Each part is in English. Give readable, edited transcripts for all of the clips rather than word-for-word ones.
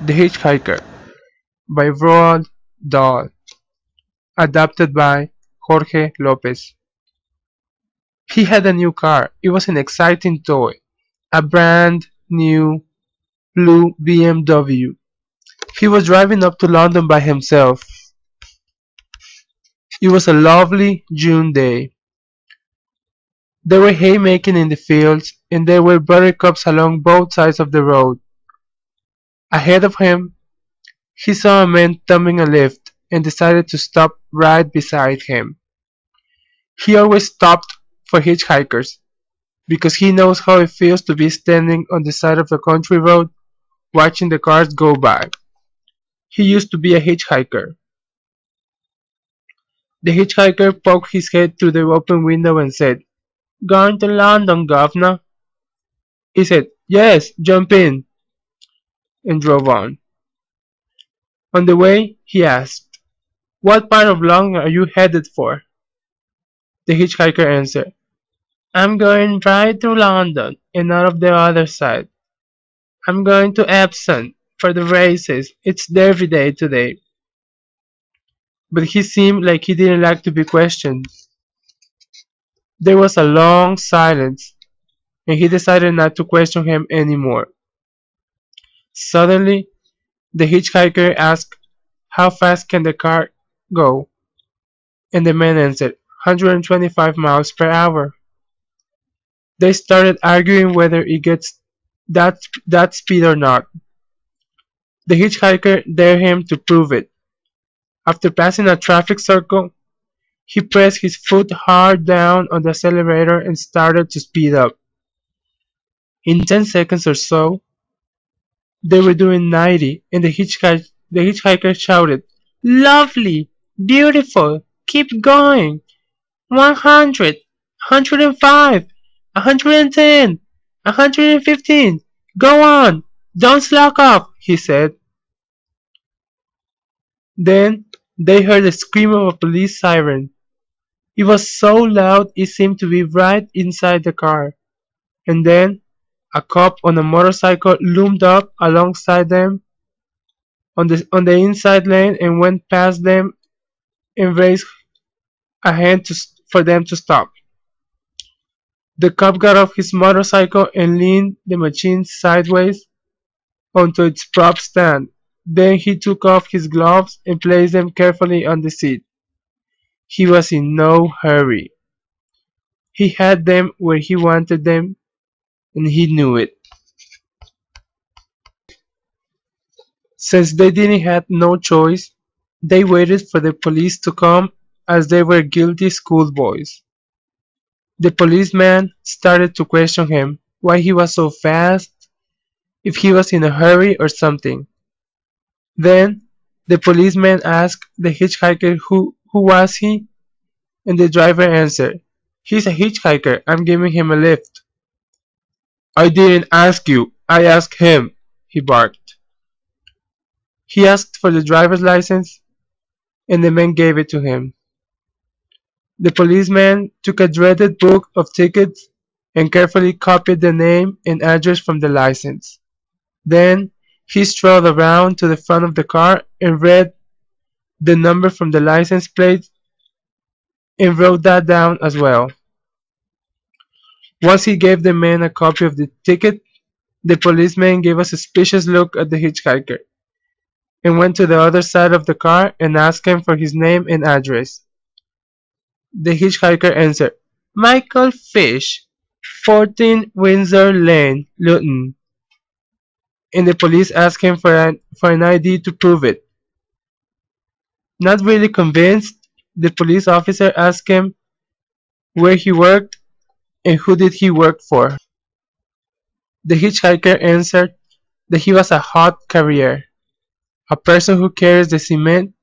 The Hitchhiker by Roald Dahl, adapted by Jorge Lopez. He had a new car. It was an exciting toy, a brand new blue BMW. He was driving up to London by himself. It was a lovely June day. There were haymaking in the fields, and there were buttercups along both sides of the road. Ahead of him, he saw a man thumbing a lift and decided to stop right beside him. He always stopped for hitchhikers because he knows how it feels to be standing on the side of the country road watching the cars go by. He used to be a hitchhiker. The hitchhiker poked his head through the open window and said, "Going to London, governor?" He said, "Yes, jump in," and drove on. On the way, he asked, "What part of London are you headed for?" The hitchhiker answered, "I'm going right through London and out of the other side. I'm going to Epsom for the races. It's Derby Day today." But he seemed like he didn't like to be questioned. There was a long silence, and he decided not to question him anymore. Suddenly, the hitchhiker asked, "How fast can the car go?" And the man answered, 125 miles per hour. They started arguing whether it gets that speed or not. The hitchhiker dared him to prove it. After passing a traffic circle, he pressed his foot hard down on the accelerator and started to speed up. In 10 seconds or so, they were doing 90, and the hitchhiker shouted, "Lovely! Beautiful! Keep going! 100! 105! 110! 115! Go on! Don't slack off!" he said. Then they heard the scream of a police siren. It was so loud it seemed to be right inside the car. And then a cop on a motorcycle loomed up alongside them on the inside lane and went past them and raised a hand for them to stop. The cop got off his motorcycle and leaned the machine sideways onto its prop stand. Then he took off his gloves and placed them carefully on the seat. He was in no hurry. He had them where he wanted them, and he knew it. Since they didn't have no choice, they waited for the police to come as they were guilty schoolboys. The policeman started to question him why he was so fast, if he was in a hurry or something. Then the policeman asked the hitchhiker who was he, and the driver answered, "He's a hitchhiker, I'm giving him a lift." "I didn't ask you, I asked him," he barked. He asked for the driver's license, and the man gave it to him. The policeman took a dreaded book of tickets and carefully copied the name and address from the license. Then he strolled around to the front of the car and read the number from the license plate and wrote that down as well. Once he gave the man a copy of the ticket, the policeman gave a suspicious look at the hitchhiker and went to the other side of the car and asked him for his name and address. The hitchhiker answered, "Michael Fish, 14 Windsor Lane, Luton." And the police asked him for an ID to prove it. Not really convinced, the police officer asked him where he worked and who did he work for. The hitchhiker answered that he was a hod carrier, a person who carries the cement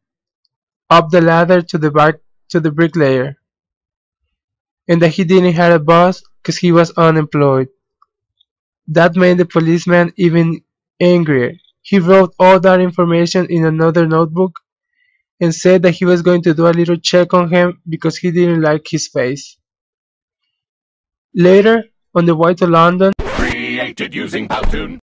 up the ladder to the bricklayer, and that he didn't have a boss because he was unemployed. That made the policeman even angrier. He wrote all that information in another notebook and said that he was going to do a little check on him because he didn't like his face. Later, on the way to London, Created using Powtoon.